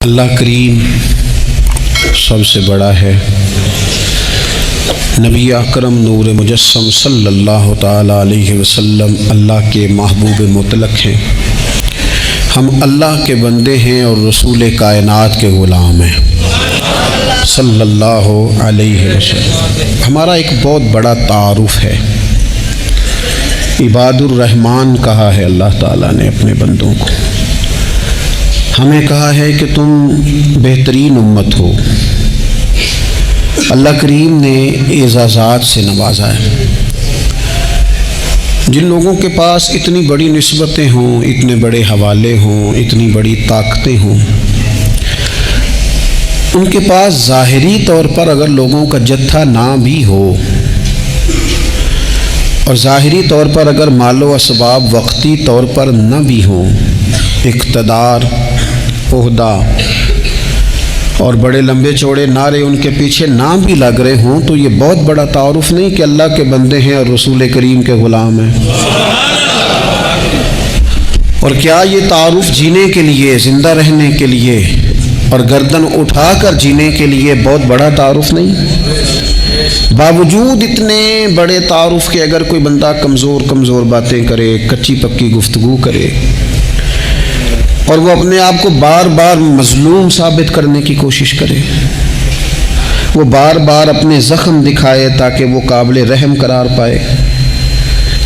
اللہ کریم سب سے بڑا ہے۔ نبی اکرم نور مجسم صلی اللہ تعالیٰ علیہ وسلم اللہ کے محبوب مطلق ہیں۔ ہم اللہ کے بندے ہیں اور رسول کائنات کے غلام ہیں صلی اللہ علیہ وسلم۔ ہمارا ایک بہت بڑا تعارف ہے، عباد الرحمن کہا ہے اللہ تعالیٰ نے اپنے بندوں کو۔ ہمیں کہا ہے کہ تم بہترین امت ہو۔ اللہ کریم نے اعزازات سے نوازا ہے۔ جن لوگوں کے پاس اتنی بڑی نسبتیں ہوں، اتنے بڑے حوالے ہوں، اتنی بڑی طاقتیں ہوں، ان کے پاس ظاہری طور پر اگر لوگوں کا جتھا نہ بھی ہو اور ظاہری طور پر اگر مال و اسباب وقتی طور پر نہ بھی ہوں، اقتدار، عہدہ اور بڑے لمبے چوڑے نعرے ان کے پیچھے نام بھی لگ رہے ہوں، تو یہ بہت بڑا تعارف نہیں کہ اللہ کے بندے ہیں اور رسول کریم کے غلام ہیں؟ اور کیا یہ تعارف جینے کے لیے، زندہ رہنے کے لیے اور گردن اٹھا کر جینے کے لیے بہت بڑا تعارف نہیں؟ باوجود اتنے بڑے تعارف کے اگر کوئی بندہ کمزور باتیں کرے، کچی پکی گفتگو کرے اور وہ اپنے آپ کو بار بار مظلوم ثابت کرنے کی کوشش کرے، وہ بار بار اپنے زخم دکھائے تاکہ وہ قابل رحم قرار پائے،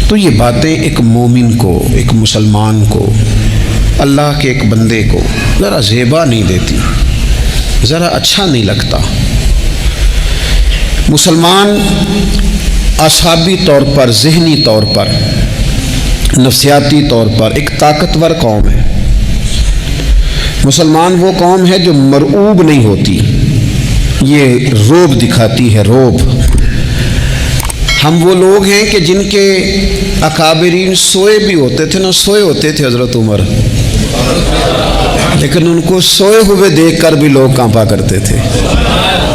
تو یہ باتیں ایک مومن کو، ایک مسلمان کو، اللہ کے ایک بندے کو ذرا زیبا نہیں دیتی، ذرا اچھا نہیں لگتا۔ مسلمان اعصابی طور پر، ذہنی طور پر، نفسیاتی طور پر ایک طاقتور قوم ہے۔ مسلمان وہ قوم ہے جو مرعوب نہیں ہوتی، یہ روب دکھاتی ہے، روب۔ ہم وہ لوگ ہیں کہ جن کے اکابرین سوئے بھی ہوتے تھے نا، سوئے ہوتے تھے حضرت عمر، لیکن ان کو سوئے ہوئے دیکھ کر بھی لوگ کانپا کرتے تھے،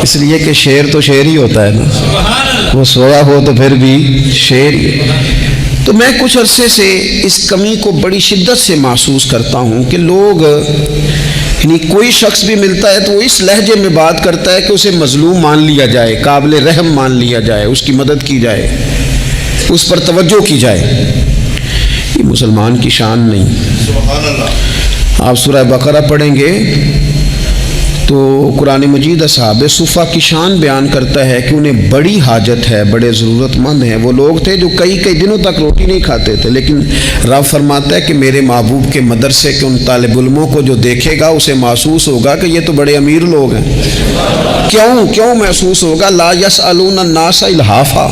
اس لیے کہ شیر تو شیر ہی ہوتا ہے نا، وہ سویا ہو تو پھر بھی شیر ہی۔ تو میں کچھ عرصے سے اس کمی کو بڑی شدت سے محسوس کرتا ہوں کہ لوگ، یعنی کوئی شخص بھی ملتا ہے تو وہ اس لہجے میں بات کرتا ہے کہ اسے مظلوم مان لیا جائے، قابل رحم مان لیا جائے، اس کی مدد کی جائے، اس پر توجہ کی جائے۔ یہ مسلمان کی شان نہیں۔ آپ سورہ بقرہ پڑھیں گے تو قرآن مجید اصحاب صفہ کی شان بیان کرتا ہے کہ انہیں بڑی حاجت ہے، بڑے ضرورت مند ہیں۔ وہ لوگ تھے جو کئی دنوں تک روٹی نہیں کھاتے تھے، لیکن رب فرماتا ہے کہ میرے محبوب کے مدرسے کے ان طالب علموں کو جو دیکھے گا اسے محسوس ہوگا کہ یہ تو بڑے امیر لوگ ہیں۔ کیوں محسوس ہوگا؟ لا یسألون الناس الحافا،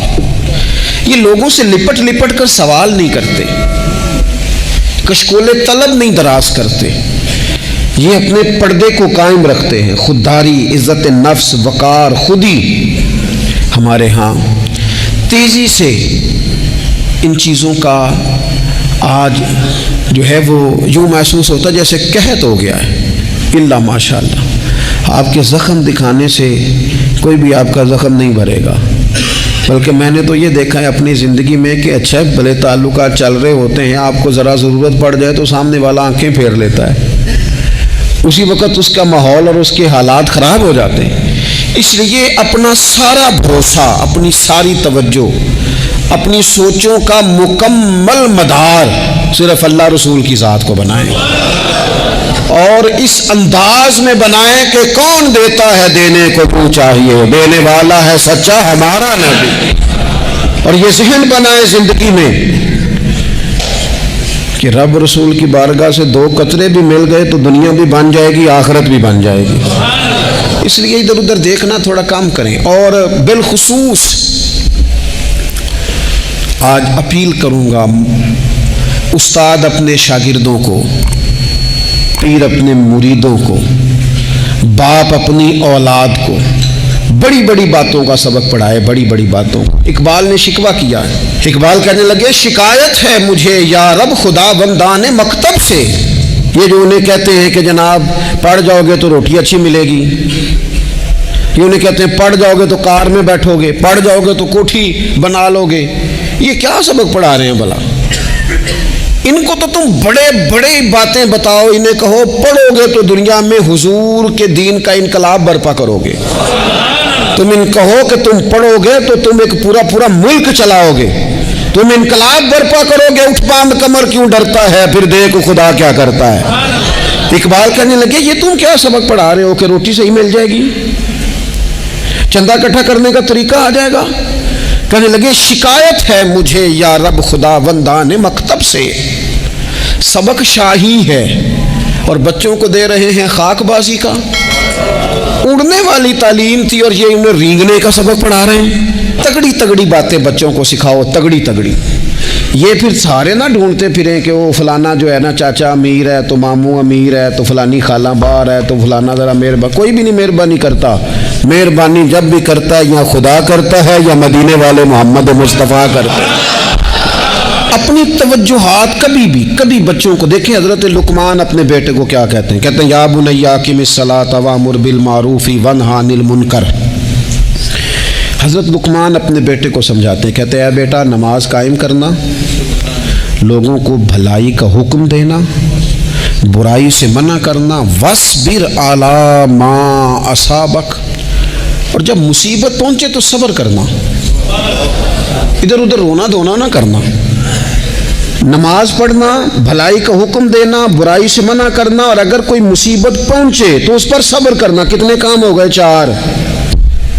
یہ لوگوں سے لپٹ کر سوال نہیں کرتے، کشکول طلب نہیں دراز کرتے، یہ اپنے پردے کو قائم رکھتے ہیں۔ خودداری، عزت نفس، وقار، خودی ہمارے ہاں تیزی سے ان چیزوں کا آج جو ہے وہ یوں محسوس ہوتا ہے جیسے قحط ہو گیا ہے۔ اللہ ماشاء اللہ، آپ کے زخم دکھانے سے کوئی بھی آپ کا زخم نہیں بھرے گا، بلکہ میں نے تو یہ دیکھا ہے اپنی زندگی میں کہ اچھا بھلے تعلقات چل رہے ہوتے ہیں، آپ کو ذرا ضرورت پڑ جائے تو سامنے والا آنکھیں پھیر لیتا ہے، اسی وقت اس کا ماحول اور اس کے حالات خراب ہو جاتے ہیں۔ اس لیے اپنا سارا بھروسہ، اپنی ساری توجہ، اپنی سوچوں کا مکمل مدار صرف اللہ رسول کی ذات کو بنائیں، اور اس انداز میں بنائیں کہ کون دیتا ہے دینے کو تو چاہیے، دینے والا ہے سچا ہمارا نبی۔ اور یہ ذہن بنائیں زندگی میں کہ رب رسول کی بارگاہ سے 2 قطرے بھی مل گئے تو دنیا بھی بن جائے گی، آخرت بھی بن جائے گی۔ اس لیے ادھر ادھر دیکھنا تھوڑا کم کریں۔ اور بالخصوص آج اپیل کروں گا، استاد اپنے شاگردوں کو، پیر اپنے مریدوں کو، باپ اپنی اولاد کو بڑی بڑی باتوں کا سبق پڑھائے، بڑی بڑی باتوں۔ اقبال نے شکوہ کیا ہے، اقبال کہنے لگے شکایت ہے مجھے یا رب خدا بندان مکتب سے، یہ جو انہیں کہتے ہیں کہ جناب پڑھ جاؤ گے تو روٹی اچھی ملے گی، یہ انہیں کہتے ہیں پڑھ جاؤ گے تو کار میں بیٹھو گے، پڑھ جاؤ گے تو کوٹھی بنا لو گے، یہ کیا سبق پڑھا رہے ہیں بھلا؟ ان کو تو تم بڑے بڑے باتیں بتاؤ، انہیں کہو پڑھو گے تو دنیا میں حضور کے دین کا انقلاب برپا کرو گے، تم ان کہو کہ تم پڑھو گے تو تم ایک پورا ملک چلاؤ گے، تم انقلاب برپا کرو گے، اٹھ باندھ کمر کیوں ڈرتا ہے، پھر دیکھ خدا کیا کرتا ہے۔ اقبال کہنے لگے یہ تم کیا سبق پڑھا رہے ہو کہ روٹی صحیح مل جائے گی، چندہ اکٹھا کرنے کا طریقہ آ جائے گا؟ کہنے لگے شکایت ہے مجھے یا رب خدا وندان مکتب سے، سبق شاہی ہے اور بچوں کو دے رہے ہیں خاک بازی کا، اڑنے والی تعلیم تھی اور یہ انہیں رینگنے کا سبق پڑھا رہے ہیں۔ تگڑی تگڑی باتیں بچوں کو سکھاؤ، تگڑی تگڑی، یہ پھر سارے نہ ڈھونڈتے پھریں کہ وہ فلانا جو ہے نا چاچا امیر ہے تو ماموں امیر ہے تو فلانی خالہ باہر ہے تو فلانا ذرا مہربانی، کوئی بھی نہیں مہربانی کرتا، مہربانی جب بھی کرتا ہے یا خدا کرتا ہے یا مدینے والے محمد مصطفیٰ کرتے ہیں۔ اپنی توجہات کبھی بچوں کو دیکھیں، حضرت لقمان اپنے بیٹے کو کیا کہتے ہیں یا بنی اقم الصلاۃ وامر بالمعروف وانہی عن المنکر۔ حضرت لقمان اپنے بیٹے کو سمجھاتے ہیں، کہتے ہیں اے بیٹا نماز قائم کرنا، لوگوں کو بھلائی کا حکم دینا، برائی سے منع کرنا، وَاصْبِرْ عَلَىٰ مَا أَصَابَكَ، اور جب مصیبت پہنچے تو صبر کرنا، ادھر ادھر رونا دھونا نہ کرنا، نماز پڑھنا، بھلائی کا حکم دینا، برائی سے منع کرنا، اور اگر کوئی مصیبت پہنچے تو اس پر صبر کرنا۔ کتنے کام ہو گئے؟ 4۔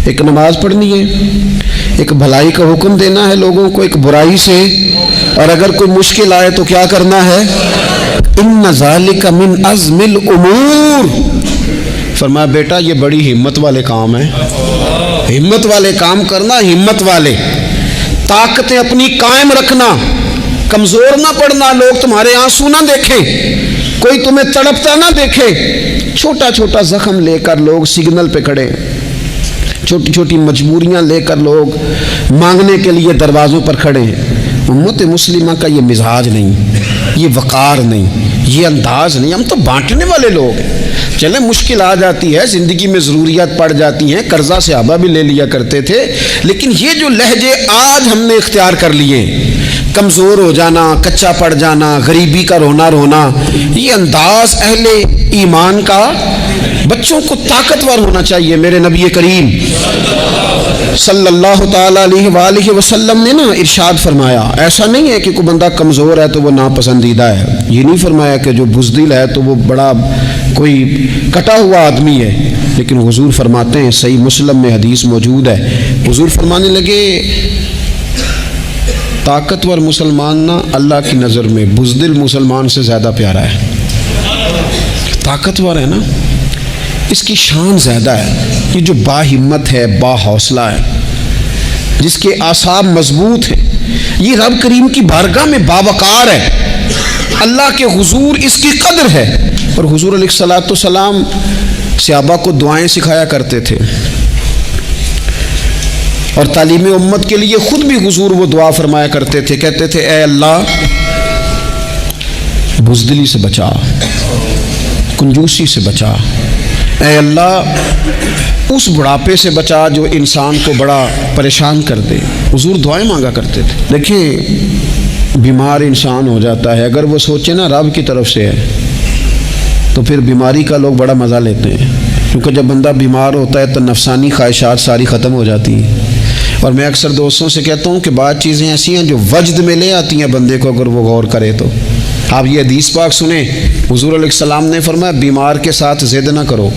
ایک نماز پڑھنی ہے، ایک بھلائی کا حکم دینا ہے لوگوں کو، ایک برائی سے، اور اگر کوئی مشکل آئے تو کیا کرنا ہے؟ ان ذالک من عزم الامور، فرمایا بیٹا یہ بڑی ہمت والے کام ہیں، ہمت والے کام کرنا، ہمت والے، طاقتیں اپنی قائم رکھنا، کمزور نہ پڑنا، لوگ تمہارے آنسو نہ دیکھیں، کوئی تمہیں تڑپتا نہ دیکھے، چھوٹا چھوٹا زخم لے کر لوگ سگنل پہ کھڑے، چھوٹی چھوٹی مجبوریاں لے کر لوگ مانگنے کے لیے دروازوں پر کھڑے ہیں۔ امت مسلمہ کا یہ مزاج نہیں، یہ وقار نہیں، یہ انداز نہیں، ہم تو بانٹنے والے لوگ ہیں۔ چلیں مشکل آ جاتی ہے، زندگی میں ضروریات پڑ جاتی ہیں، قرضہ صحابہ بھی لے لیا کرتے تھے، لیکن یہ جو لہجے آج ہم نے اختیار کر لیے، کمزور ہو جانا، کچا پڑ جانا، غریبی کا رونا، یہ انداز اہل ایمان کا، بچوں کو طاقتور ہونا چاہیے۔ میرے نبی کریم صلی اللہ تعالی علیہ وآلہ وسلم نے نا ارشاد فرمایا، ایسا نہیں ہے کہ کوئی بندہ کمزور ہے تو وہ ناپسندیدہ ہے، یہ نہیں فرمایا کہ جو بزدل ہے تو وہ بڑا کوئی کٹا ہوا آدمی ہے، لیکن حضور فرماتے ہیں، صحیح مسلم میں حدیث موجود ہے، حضور فرمانے لگے طاقتور مسلمان نا اللہ کی نظر میں بزدل مسلمان سے زیادہ پیارا ہے۔ طاقتور ہے نا، اس کی شان زیادہ ہے، یہ جو با ہمت ہے، با حوصلہ ہے، جس کے اعصاب مضبوط ہیں، یہ رب کریم کی بارگاہ میں باوقار ہے، اللہ کے حضور اس کی قدر ہے۔ اور حضور علیہ الصلوۃ والسلام صحابہ کو دعائیں سکھایا کرتے تھے، اور تعلیم امت کے لیے خود بھی حضور وہ دعا فرمایا کرتے تھے، کہتے تھے اے اللہ بزدلی سے بچا، کنجوسی سے بچا، اے اللہ اس بڑھاپے سے بچا جو انسان کو بڑا پریشان کر دے۔ حضور دعائیں مانگا کرتے تھے۔ دیکھیں بیمار انسان ہو جاتا ہے، اگر وہ سوچے نا رب کی طرف سے ہے تو پھر بیماری کا لوگ بڑا مزہ لیتے ہیں، کیونکہ جب بندہ بیمار ہوتا ہے تو نفسانی خواہشات ساری ختم ہو جاتی ہیں۔ اور میں اکثر دوستوں سے کہتا ہوں کہ بعض چیزیں ایسی ہیں جو وجد میں لے آتی ہیں بندے کو، اگر وہ غور کرے تو۔ آپ یہ حدیث پاک سنیں، حضور علیہ السلام نے فرمایا بیمار کے ساتھ ضد نہ کرو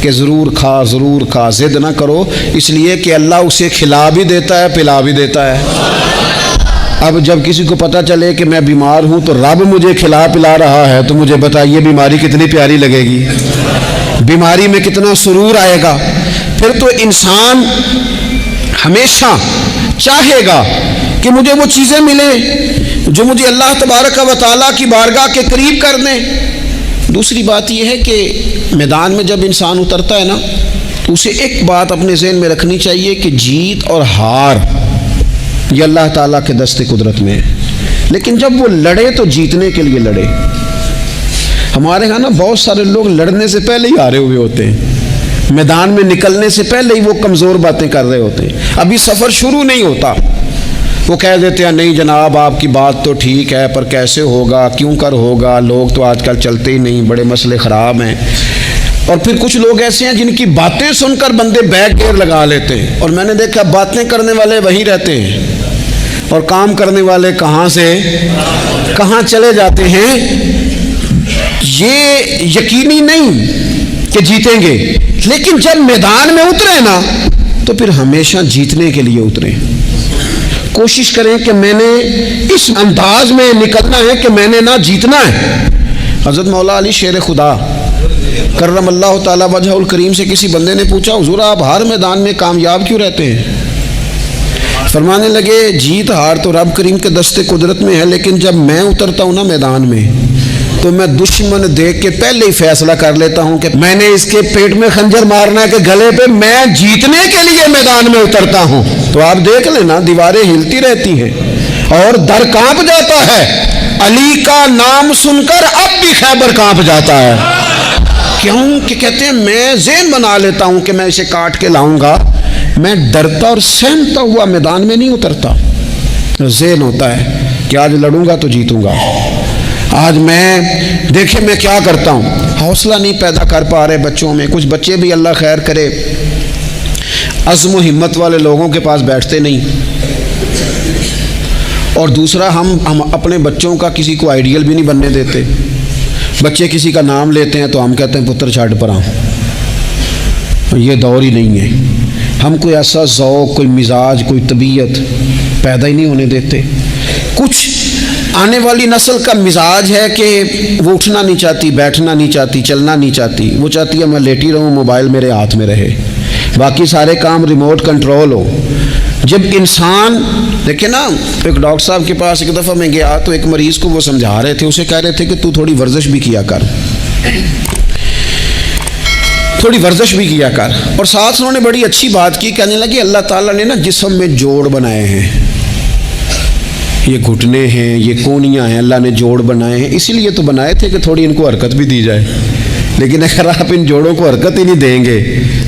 کہ ضرور کھا، ضد نہ کرو، اس لیے کہ اللہ اسے کھلا بھی دیتا ہے، پلا بھی دیتا ہے۔ اب جب کسی کو پتہ چلے کہ میں بیمار ہوں تو رب مجھے کھلا پلا رہا ہے، تو مجھے بتائیے بیماری کتنی پیاری لگے گی، بیماری میں کتنا سرور آئے گا۔ پھر تو انسان ہمیشہ چاہے گا کہ مجھے وہ چیزیں ملیں جو مجھے اللہ تبارک و تعالیٰ کی بارگاہ کے قریب کر دیں۔ دوسری بات یہ ہے کہ میدان میں جب انسان اترتا ہے نا تو اسے ایک بات اپنے ذہن میں رکھنی چاہیے کہ جیت اور ہار یہ اللہ تعالیٰ کے دست قدرت میں ہے، لیکن جب وہ لڑے تو جیتنے کے لیے لڑے۔ ہمارے ہاں نا بہت سارے لوگ لڑنے سے پہلے ہی ہارے ہوئے ہوتے ہیں، میدان میں نکلنے سے پہلے ہی وہ کمزور باتیں کر رہے ہوتے ہیں، ابھی سفر شروع نہیں ہوتا وہ کہہ دیتے ہیں نہیں جناب آپ کی بات تو ٹھیک ہے پر کیسے ہوگا، کیوں کر ہوگا، لوگ تو آج کل چلتے ہی نہیں، بڑے مسئلے خراب ہیں۔ اور پھر کچھ لوگ ایسے ہیں جن کی باتیں سن کر بندے بیک گیئر لگا لیتے ہیں، اور میں نے دیکھا باتیں کرنے والے وہیں رہتے ہیں اور کام کرنے والے کہاں سے کہاں چلے جاتے ہیں۔ یہ یقینی نہیں کہ جیتیں گے، لیکن جب میدان میں اترے نا تو پھر ہمیشہ جیتنے کے لیے اتریں۔ کوشش کریں کہ میں نے اس انداز میں نکلنا ہے کہ میں نے نہ جیتنا ہے۔ حضرت مولا علی شیر خدا کرم اللہ تعالی وجہ الکریم سے کسی بندے نے پوچھا حضور آپ ہر میدان میں کامیاب کیوں رہتے ہیں؟ فرمانے لگے جیت ہار تو رب کریم کے دست قدرت میں ہے، لیکن جب میں اترتا ہوں نا میدان میں تو میں دشمن دیکھ کے پہلے ہی فیصلہ کر لیتا ہوں کہ میں نے اس کے پیٹ میں خنجر مارنا ہے کہ گلے پہ، میں جیتنے کے لیے میدان میں اترتا ہوں۔ تو آپ دیکھ لینا دیواریں ہلتی رہتی ہیں اور در کانپ جاتا ہے، علی کا نام سن کر اب بھی خیبر کانپ جاتا ہے۔ کیوں کہ کہتے ہیں میں ذہن بنا لیتا ہوں کہ میں اسے کاٹ کے لاؤں گا، میں ڈرتا اور سہمتا ہوا میدان میں نہیں اترتا۔ ذہن ہوتا ہے کہ آج لڑوں گا تو جیتوں گا، آج میں دیکھیں میں کیا کرتا ہوں۔ حوصلہ نہیں پیدا کر پا رہے بچوں میں، کچھ بچے بھی اللہ خیر کرے عزم و ہمت والے لوگوں کے پاس بیٹھتے نہیں، اور دوسرا ہم اپنے بچوں کا کسی کو آئیڈیل بھی نہیں بننے دیتے۔ بچے کسی کا نام لیتے ہیں تو ہم کہتے ہیں پتر چھاڑ پر آؤں، یہ دور ہی نہیں ہے۔ ہم کوئی ایسا ذوق، کوئی مزاج، کوئی طبیعت پیدا ہی نہیں ہونے دیتے۔ کچھ آنے والی نسل کا مزاج ہے کہ وہ اٹھنا نہیں چاہتی، بیٹھنا نہیں چاہتی، چلنا نہیں چاہتی، وہ چاہتی ہے میں لیٹی رہوں، موبائل میرے ہاتھ میں رہے، باقی سارے کام ریموٹ کنٹرول ہو۔ جب انسان دیکھیں نا، ایک ڈاکٹر صاحب کے پاس ایک دفعہ میں گیا تو ایک مریض کو وہ سمجھا رہے تھے، اسے کہہ رہے تھے کہ تو تھوڑی ورزش بھی کیا کر، تھوڑی ورزش بھی کیا کر، اور ساتھ انہوں نے بڑی اچھی بات کی، کہنے لگے اللہ تعالیٰ نے نا جسم میں جوڑ بنائے ہیں، یہ گھٹنے ہیں، یہ کونیاں ہیں، اللہ نے جوڑ بنائے ہیں، اسی لیے تو بنائے تھے کہ تھوڑی ان کو حرکت بھی دی جائے، لیکن اگر آپ ان جوڑوں کو حرکت ہی نہیں دیں گے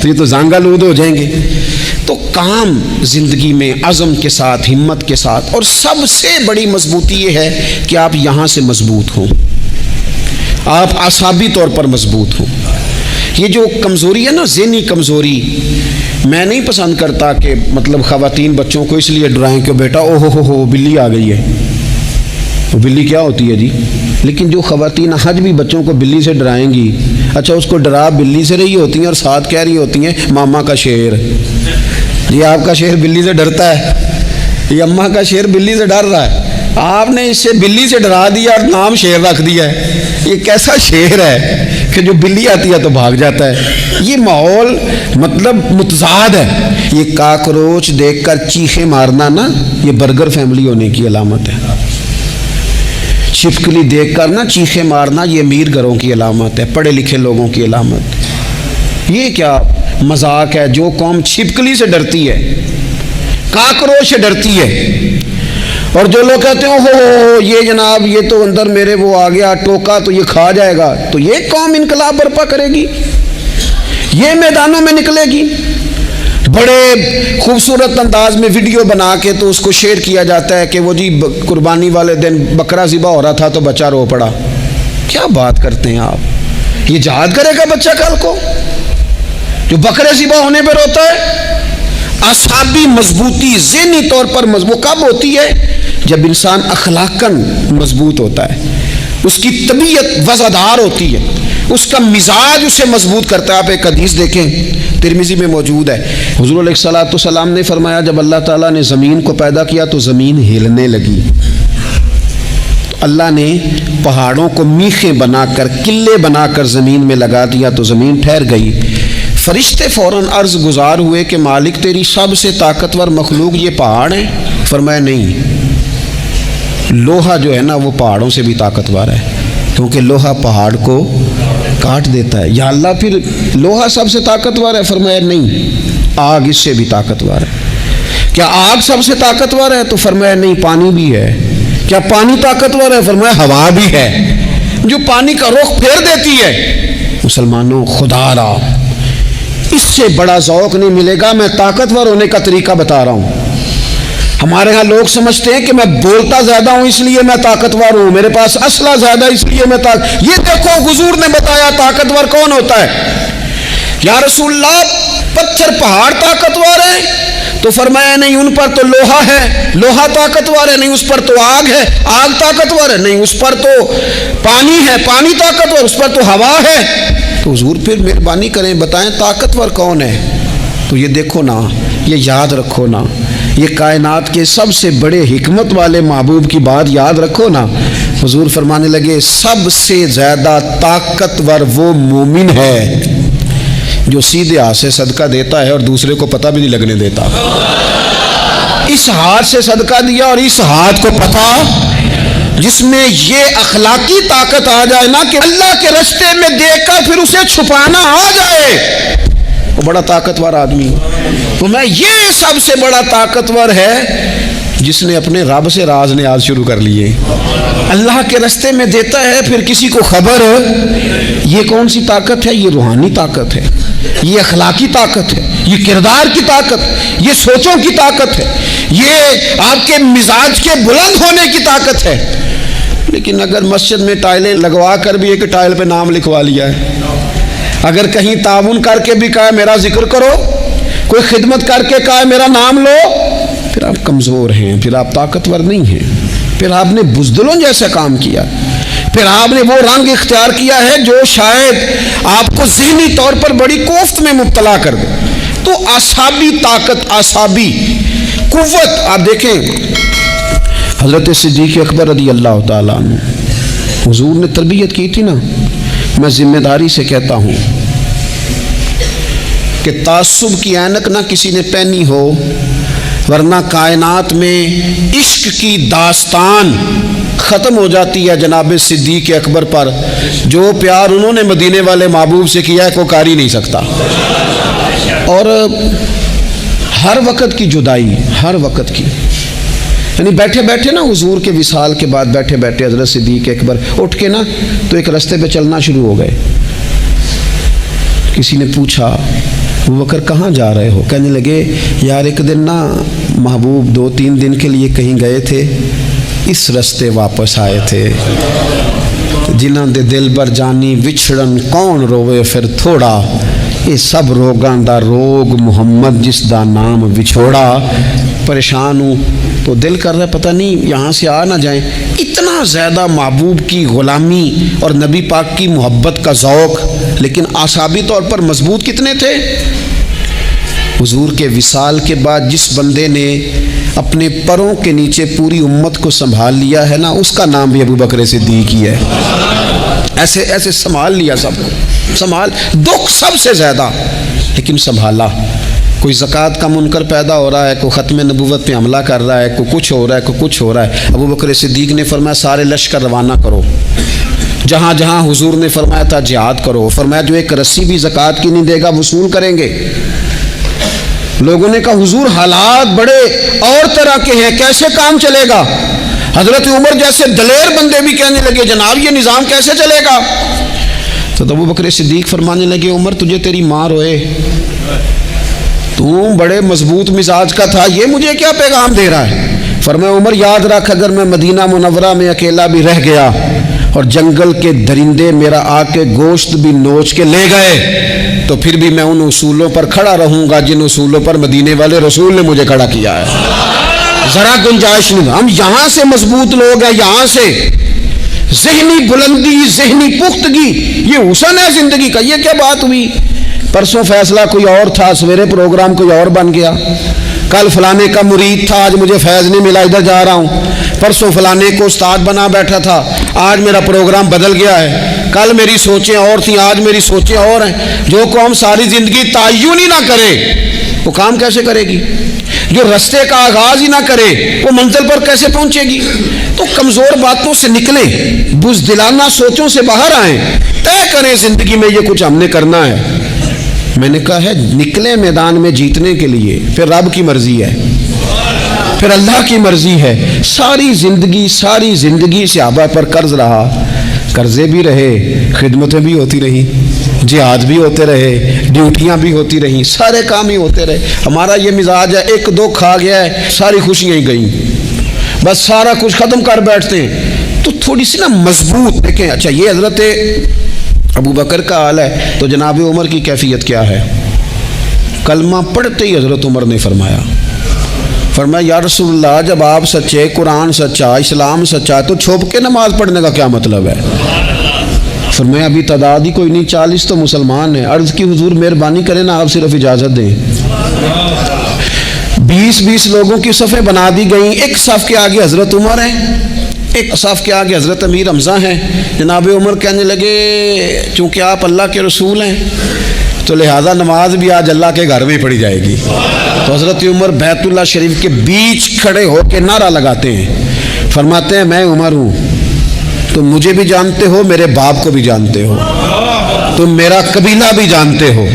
تو یہ تو زانگا لود ہو جائیں گے۔ تو کام زندگی میں عزم کے ساتھ، ہمت کے ساتھ، اور سب سے بڑی مضبوطی یہ ہے کہ آپ یہاں سے مضبوط ہوں، آپ اعصابی طور پر مضبوط ہوں۔ یہ جو کمزوری ہے نا، ذہنی کمزوری، میں نہیں پسند کرتا کہ مطلب خواتین بچوں کو اس لیے ڈرائیں کہ بیٹا او ہو بلی آ گئی ہے۔ وہ بلی کیا ہوتی ہے جی؟ لیکن جو خواتین آج بھی بچوں کو بلی سے ڈرائیں گی، اچھا اس کو ڈرا بلی سے رہی ہوتی ہیں اور ساتھ کہہ رہی ہوتی ہیں ماما کا شیر، یہ آپ کا شیر بلی سے ڈرتا ہے، یہ اماں کا شیر بلی سے ڈر رہا ہے، آپ نے اس سے بلی سے ڈرا دیا اور نام شیر رکھ دیا ہے۔ یہ کیسا شیر ہے کہ جو بلی آتی ہے تو بھاگ جاتا ہے؟ یہ ماحول مطلب متضاد ہے۔ یہ کاکروچ دیکھ کر چیخیں مارنا نا، یہ برگر فیملی ہونے کی علامت ہے۔ چھپکلی دیکھ کر نا چیخیں مارنا، یہ امیر گھروں کی علامت ہے، پڑھے لکھے لوگوں کی علامت۔ یہ کیا مذاق ہے؟ جو قوم چھپکلی سے ڈرتی ہے، کاکروچ سے ڈرتی ہے، اور جو لوگ کہتے ہیں ہو یہ جناب یہ تو اندر میرے وہ آ گیا ٹوکا تو یہ کھا جائے گا، تو یہ قوم انقلاب برپا کرے گی، یہ میدانوں میں نکلے گی۔ بڑے خوبصورت انداز میں ویڈیو بنا کے تو اس کو شیئر کیا جاتا ہے کہ وہ جی قربانی والے دن بکرا ذبح ہو رہا تھا تو بچہ رو پڑا۔ کیا بات کرتے ہیں آپ؟ یہ جہاد کرے گا بچہ کل کو جو بکرے ذبح ہونے پہ روتا ہے؟ اعصابی مضبوطی، ذہنی طور پر مضبوط کب ہوتی ہے؟ جب انسان اخلاقاً مضبوط ہوتا ہے، اس کی طبیعت وزادار ہوتی ہے، اس کا مزاج اسے مضبوط کرتا ہے۔ آپ ایک حدیث دیکھیں، ترمذی میں موجود ہے، حضور علیہ السلام نے فرمایا جب اللہ تعالیٰ نے زمین کو پیدا کیا تو زمین ہلنے لگی، تو اللہ نے پہاڑوں کو میخیں بنا کر، قلعے بنا کر زمین میں لگا دیا تو زمین ٹھہر گئی۔ فرشتے فوراً عرض گزار ہوئے کہ مالک تیری سب سے طاقتور مخلوق یہ پہاڑ ہیں؟ فرمایا نہیں، لوہا جو ہے نا وہ پہاڑوں سے بھی طاقتور ہے، کیونکہ لوہا پہاڑ کو کاٹ دیتا ہے۔ یا اللہ پھر لوہا سب سے طاقتور ہے؟ فرمایا نہیں، آگ اس سے بھی طاقتور ہے۔ کیا آگ سب سے طاقتور ہے؟ تو فرمایا نہیں، پانی بھی ہے۔ کیا پانی طاقتور ہے؟ فرمایا ہوا بھی ہے، جو پانی کا رخ پھیر دیتی ہے۔ مسلمانوں خدا را اس سے بڑا ذوق نہیں ملے گا۔ میں طاقتور ہونے کا طریقہ بتا رہا ہوں ہمارے ہاں لوگ سمجھتے ہیں کہ میں بولتا زیادہ ہوں اس لیے میں طاقتور ہوں، میرے پاس اسلحہ زیادہ اس لیے میں یہ دیکھو حضور نے بتایا طاقتور کون ہوتا ہے۔ یا رسول اللہ پتھر پہاڑ طاقتور ہیں؟ تو فرمایا نہیں، ان پر تو لوہا ہے، لوہا طاقتور ہے، نہیں اس پر تو آگ ہے، آگ طاقتور ہے، نہیں اس پر تو پانی ہے، پانی طاقتور، اس پر تو ہوا ہے۔ تو حضور پھر مہربانی کریں بتائیں طاقتور کون ہے؟ تو یہ دیکھو نا، یہ یاد رکھو نا، یہ کائنات کے سب سے بڑے حکمت والے محبوب کی بات یاد رکھو نا۔ حضور فرمانے لگے سب سے زیادہ طاقتور وہ مومن ہے جو سیدھے ہاتھ سے صدقہ دیتا ہے اور دوسرے کو پتہ بھی نہیں لگنے دیتا۔ اس ہاتھ سے صدقہ دیا اور اس ہاتھ کو پتہ، جس میں یہ اخلاقی طاقت آ جائے نا کہ اللہ کے رستے میں دیکھ کر پھر اسے چھپانا آ جائے، وہ بڑا طاقتور آدمی۔ تو میں یہ سب سے بڑا طاقتور ہے جس نے اپنے رب سے راز نیاز شروع کر لیے، اللہ کے رستے میں دیتا ہے پھر کسی کو خبر۔ یہ کون سی طاقت ہے؟ یہ روحانی طاقت ہے، یہ اخلاقی طاقت ہے، یہ کردار کی طاقت، یہ سوچوں کی طاقت ہے، یہ آپ کے مزاج کے بلند ہونے کی طاقت ہے۔ لیکن اگر مسجد میں ٹائلیں لگوا کر بھی ایک ٹائل پہ نام لکھوا لیا ہے، اگر کہیں تعاون کر کے بھی کہا میرا ذکر کرو، کوئی خدمت کر کے کہا میرا نام لو، پھر آپ کمزور ہیں، پھر آپ طاقتور نہیں ہیں، پھر آپ نے بزدلوں جیسا کام کیا، پھر آپ نے وہ رنگ اختیار کیا ہے جو شاید آپ کو ذہنی طور پر بڑی کوفت میں مبتلا کر دے۔ تو اعصابی طاقت، اعصابی قوت، آپ دیکھیں حضرت صدیق اکبر رضی اللہ تعالیٰ عنہ، حضور نے تربیت کی تھی نا۔ میں ذمہ داری سے کہتا ہوں کہ تعصب کی اینک نہ کسی نے پہنی ہو، ورنہ کائنات میں عشق کی داستان ختم ہو جاتی ہے جناب صدیق اکبر پر۔ جو پیار انہوں نے مدینے والے محبوب سے کیا ہے کوئی کر ہی نہیں سکتا۔ اور ہر وقت کی جدائی، ہر وقت کی، یعنی بیٹھے بیٹھے نا حضور کے وصال کے بعد بیٹھے بیٹھے حضرت صدیق اکبر اٹھ کے نا تو ایک رستے پہ چلنا شروع ہو گئے۔ کسی نے پوچھا ابو بکر کہاں جا رہے ہو؟ کہنے لگے یار ایک دن نا محبوب 2-3 دن کے لیے کہیں گئے تھے، اس رستے واپس آئے تھے۔ جنہاں دے دل بر جانی وچھڑن کون روے پھر تھوڑا، یہ سب روگاں دا روگ محمد جس دا نام وچھوڑا۔ پریشان ہوں تو دل کر رہا ہے پتہ نہیں یہاں سے آ نہ جائیں۔ اتنا زیادہ محبوب کی غلامی اور نبی پاک کی محبت کا ذوق، لیکن اعصابی طور پر مضبوط کتنے تھے؟ حضور کے وصال کے بعد جس بندے نے اپنے پروں کے نیچے پوری امت کو سنبھال لیا ہے نا، اس کا نام بھی ابو بکر صدیق ہی ہے۔ ایسے ایسے سنبھال لیا سب کو، سنبھال، دکھ سب سے زیادہ لیکن سنبھالا۔ کوئی زکوٰۃ کا منکر پیدا ہو رہا ہے، کوئی ختم نبوت پہ حملہ کر رہا ہے، کوئی کچھ ہو رہا ہے، کوئی کچھ ہو رہا ہے، ابو بکر صدیق نے فرمایا سارے لشکر روانہ کرو، جہاں جہاں حضور نے فرمایا تھا جہاد کرو۔ فرمایا جو ایک رسی بھی زکوٰۃ کی نہیں دے گا وصول کریں گے۔ لوگوں نے کہا حضور حالات بڑے اور طرح کے ہیں، کیسے کام چلے گا؟ حضرت عمر جیسے دلیر بندے بھی کہنے لگے جناب یہ نظام کیسے چلے گا؟ تو ابو بکر صدیق فرمانے لگے عمر تجھے تیری ماں روئے، تو بڑے مضبوط مزاج کا تھا، یہ مجھے کیا پیغام دے رہا ہے؟ فرمایا عمر یاد رکھ اگر میں مدینہ منورہ میں اکیلا بھی رہ گیا اور جنگل کے درندے میرا آ کے گوشت بھی نوچ کے لے گئے تو پھر بھی میں ان اصولوں پر کھڑا رہوں گا جن اصولوں پر مدینے والے رسول نے مجھے کھڑا کیا ہے۔ ذرا گنجائش نہیں۔ ہم یہاں سے مضبوط لوگ ہیں، یہاں سے ذہنی بلندی، ذہنی پختگی، یہ حسن ہے زندگی کا۔ یہ کیا بات ہوئی؟ پرسوں فیصلہ کوئی اور تھا، سویرے پروگرام کوئی اور بن گیا، کل فلانے کا مرید تھا آج مجھے فیض نہیں ملا ادھر جا رہا ہوں، پرسوں فلانے کو استاد بنا بیٹھا تھا آج میرا پروگرام بدل گیا ہے، کل میری سوچیں اور تھیں آج میری سوچیں اور ہیں۔ جو قوم ساری زندگی تعین ہی نہ کرے وہ کام کیسے کرے گی؟ جو رستے کا آغاز ہی نہ کرے وہ منزل پر کیسے پہنچے گی؟ تو کمزور باتوں سے نکلیں، بزدلانہ سوچوں سے باہر آئیں، طے کریں زندگی میں یہ کچھ ہم نے کرنا ہے۔ میں نے کہا ہے نکلے میدان میں جیتنے کے لیے، پھر رب کی مرضی ہے، پھر اللہ کی مرضی ہے۔ ساری زندگی صحابہ پر قرض رہا، قرضے بھی رہے، خدمتیں بھی ہوتی رہی۔ جہاد بھی ہوتے رہے، ڈیوٹیاں بھی ہوتی رہیں، سارے کام ہی ہوتے رہے. ہمارا یہ مزاج ہے، ایک دو کھا گیا ہے ساری خوشیاں ہی گئیں، بس سارا کچھ ختم کر بیٹھتے ہیں. تو تھوڑی سی نا مضبوط دیکھیں. اچھا یہ حضرت ابو بکر کا حال ہے تو جناب عمر کی کیفیت کیا ہے؟ کلمہ پڑھتے ہی حضرت عمر نے فرمایا یا رسول اللہ جب آپ سچے، قرآن سچا، اسلام سچا، تو چھپ کے نماز پڑھنے کا کیا مطلب ہے؟ فرمایا ابھی تعداد ہی کوئی نہیں، 40 تو مسلمان ہیں. عرض کی حضور مہربانی کریں نا، آپ صرف اجازت دیں. 20 لوگوں کی صفیں بنا دی گئیں. ایک صف کے آگے حضرت عمر ہیں، ایک صف کے آگے حضرت امیر حمزہ ہیں. جناب عمر کہنے لگے چونکہ آپ اللہ کے رسول ہیں تو لہذا نماز بھی آج اللہ کے گھر میں پڑھی جائے گی. تو حضرت عمر بیت اللہ شریف کے بیچ کھڑے ہو کے نعرہ لگاتے ہیں، فرماتے ہیں میں عمر ہوں، تم مجھے بھی جانتے ہو، میرے باپ کو بھی جانتے ہو، تم میرا قبیلہ بھی جانتے ہو،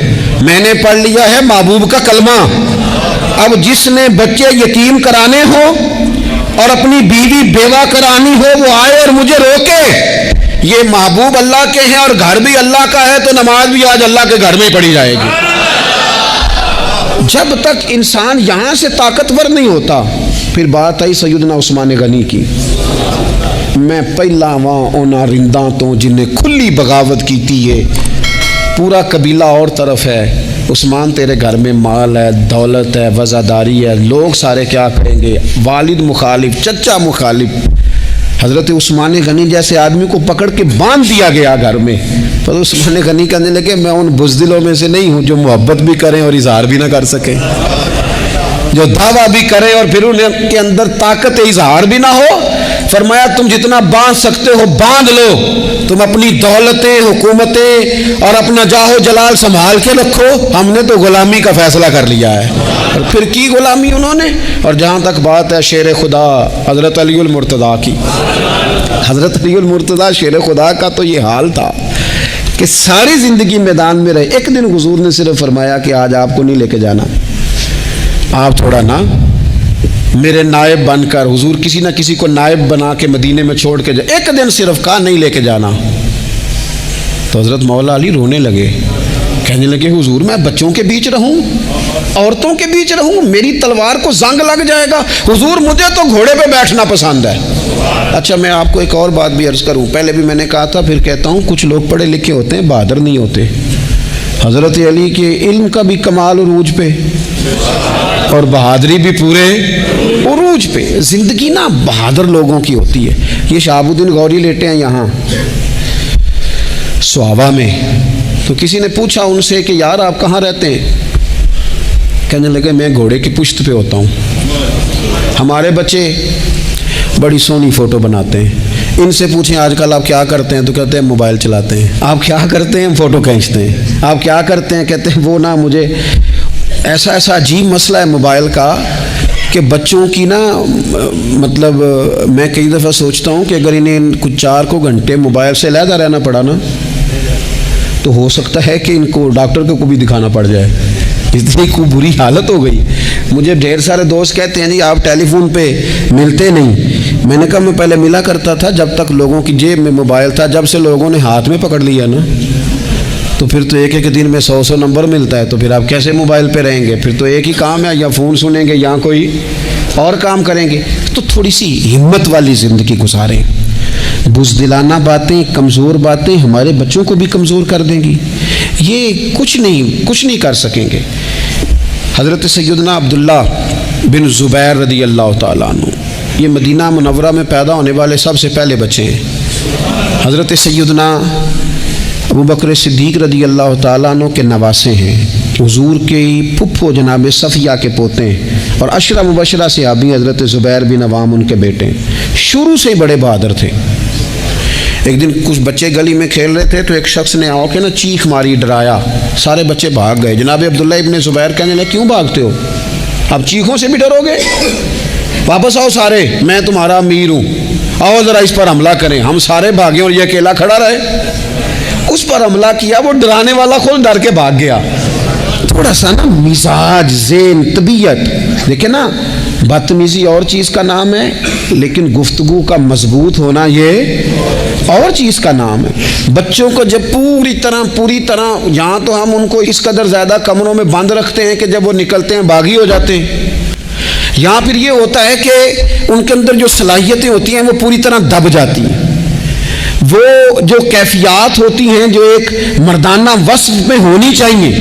میں نے پڑھ لیا ہے محبوب کا کلمہ. اب جس نے بچے یتیم کرانے ہو اور اپنی بیوی بیوہ کرانی ہو وہ آئے اور مجھے روکے. یہ محبوب اللہ کے ہیں اور گھر بھی اللہ کا ہے، تو نماز بھی آج اللہ کے گھر میں پڑھی جائے گی. جب تک انسان یہاں سے طاقتور نہیں ہوتا. پھر بات آئی سیدنا عثمان غنی کی. میں پہلا وہاں اونا رنداں تو جنہیں کھلی بغاوت کی تھی، ہے پورا قبیلہ اور طرف ہے. عثمان تیرے گھر میں مال ہے، دولت ہے، وزاداری ہے، لوگ سارے کیا کریں گے؟ والد مخالف، چچا مخالف. حضرت عثمان غنی جیسے آدمی کو پکڑ کے باندھ دیا گیا گھر میں. پر عثمان غنی کہنے لگے میں ان بزدلوں میں سے نہیں ہوں جو محبت بھی کریں اور اظہار بھی نہ کر سکیں، جو دعویٰ بھی کریں اور پھر ان کے اندر طاقت اظہار بھی نہ ہو. فرمایا تم جتنا باندھ سکتے ہو باندھ لو، تم اپنی دولتیں، حکومتیں اور اپنا جاہ و جلال سنبھال کے رکھو، ہم نے تو غلامی کا فیصلہ کر لیا ہے. اور پھر کی غلامی انہوں نے. اور جہاں تک بات ہے شیر خدا حضرت علی المرتضیٰ کی، حضرت علی المرتضیٰ شیر خدا کا تو یہ حال تھا کہ ساری زندگی میدان میں رہے. ایک دن حضور نے صرف فرمایا کہ آج آپ کو نہیں لے کے جانا، آپ تھوڑا نا میرے نائب بن کر، حضور کسی نہ کسی کو نائب بنا کے مدینے میں چھوڑ کے جائے. ایک دن صرف کہا نہیں لے کے جانا. تو حضرت مولا علی رونے لگے، کہنے لگے حضور میں بچوں کے بیچ رہوں، عورتوں کے بیچ رہوں، میری تلوار کو زنگ لگ جائے گا. حضور مجھے تو گھوڑے پہ بیٹھنا پسند ہے. اچھا میں آپ کو ایک اور بات بھی عرض کروں، پہلے بھی میں نے کہا تھا پھر کہتا ہوں، کچھ لوگ پڑھے لکھے ہوتے ہیں بہادر نہیں ہوتے. حضرت علی کے علم کا بھی کمال عروج پہ اور بہادری بھی پورے عروج پہ. زندگی نا بہادر لوگوں کی ہوتی ہے. یہ شہاب الدین غوری لیٹے ہیں یہاں سوابا میں. تو کسی نے پوچھا ان سے کہ یار آپ کہاں رہتے ہیں؟ کہنے لگے میں گھوڑے کی پشت پہ ہوتا ہوں. ہمارے بچے بڑی سونی فوٹو بناتے ہیں. ان سے پوچھیں آج کل آپ کیا کرتے ہیں؟ تو کہتے ہیں موبائل چلاتے ہیں. آپ کیا کرتے ہیں؟ فوٹو کھینچتے ہیں. آپ کیا کرتے ہیں؟ کہتے ہیں وہ نا مجھے ایسا عجیب مسئلہ ہے موبائل کا کہ بچوں کی نا مطلب میں کئی دفعہ سوچتا ہوں کہ اگر انہیں کچھ 4 گھنٹے موبائل سے علیحدہ رہنا پڑا نا تو ہو سکتا ہے کہ ان کو ڈاکٹر کو بھی دکھانا پڑ جائے. اتنی کو بری حالت ہو گئی. مجھے ڈھیر سارے دوست کہتے ہیں جی آپ ٹیلی فون پہ ملتے نہیں. میں نے کہا میں پہلے ملا کرتا تھا جب تک لوگوں کی جیب میں موبائل تھا. جب سے لوگوں نے ہاتھ میں پکڑ لیا نا تو پھر تو ایک دن میں 100 نمبر ملتا ہے. تو پھر آپ کیسے موبائل پہ رہیں گے؟ پھر تو ایک ہی کام ہے، یا فون سنیں گے یا کوئی اور کام کریں گے. تو تھوڑی سی ہمت والی زندگی گزاریں. بزدلانہ باتیں، کمزور باتیں ہمارے بچوں کو بھی کمزور کر دیں گی. یہ کچھ نہیں کر سکیں گے. حضرت سیدنا عبداللہ بن زبیر رضی اللہ تعالیٰ عنہ یہ مدینہ منورہ میں پیدا ہونے والے سب سے پہلے بچے ہیں. حضرت سیدنا ابو بکر صدیق رضی اللہ تعالیٰ عنہ کے نواسے ہیں. حضور کے پھپھو جناب صفیہ کے پوتے ہیں اور عشرہ مبشرہ صحابی حضرت زبیر بن عوام ان کے بیٹے ہیں. شروع سے ہی بڑے بہادر تھے. ایک دن کچھ بچے گلی میں کھیل رہے تھے تو ایک شخص نے آ کے نا چیخ ماری، ڈرایا. سارے بچے بھاگ گئے. جناب عبداللہ ابن زبیر کہنے لگے کیوں بھاگتے ہو؟ اب چیخوں سے بھی ڈرو گے؟ واپس آؤ سارے، میں تمہارا امیر ہوں، آؤ ذرا اس پر حملہ کریں. ہم سارے بھاگے اور یہ اکیلا کھڑا رہے. اس پر حملہ کیا، وہ ڈرانے والا خود ڈر کے بھاگ گیا. تھوڑا سا نا مزاج، ذہن، طبیعت دیکھیں نا. بدتمیزی اور چیز کا نام ہے لیکن گفتگو کا مضبوط ہونا یہ اور چیز کا نام ہے۔ بچوں کو جب پوری طرح یہاں تو ہم ان کو اس قدر زیادہ کمروں میں بند رکھتے ہیں کہ جب وہ نکلتے ہیں باغی ہو جاتے ہیں، یہاں پھر یہ ہوتا ہے کہ ان کے اندر جو صلاحیتیں ہوتی ہیں وہ پوری طرح دب جاتی ہیں، وہ جو کیفیات ہوتی ہیں جو ایک مردانہ وصف میں ہونی چاہیے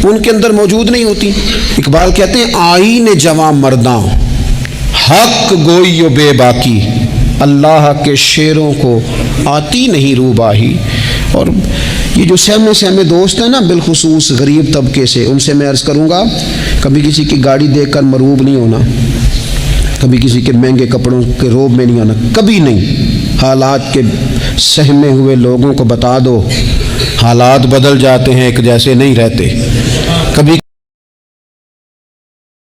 ان کے اندر موجود نہیں ہوتی۔ اقبال کہتے ہیں آئین جواں مرداں حق گوئی و بے باکی، اللہ کے شیروں کو آتی نہیں روباہی۔ اور یہ جو سہمے دوست ہیں نا بالخصوص غریب طبقے سے، ان سے میں عرض کروں گا کبھی کسی کی گاڑی دیکھ کر مرعوب نہیں ہونا، کبھی کسی کے مہنگے کپڑوں کے روب میں نہیں آنا، کبھی نہیں۔ حالات کے سہمے ہوئے لوگوں کو بتا دو حالات بدل جاتے ہیں، ایک جیسے نہیں رہتے۔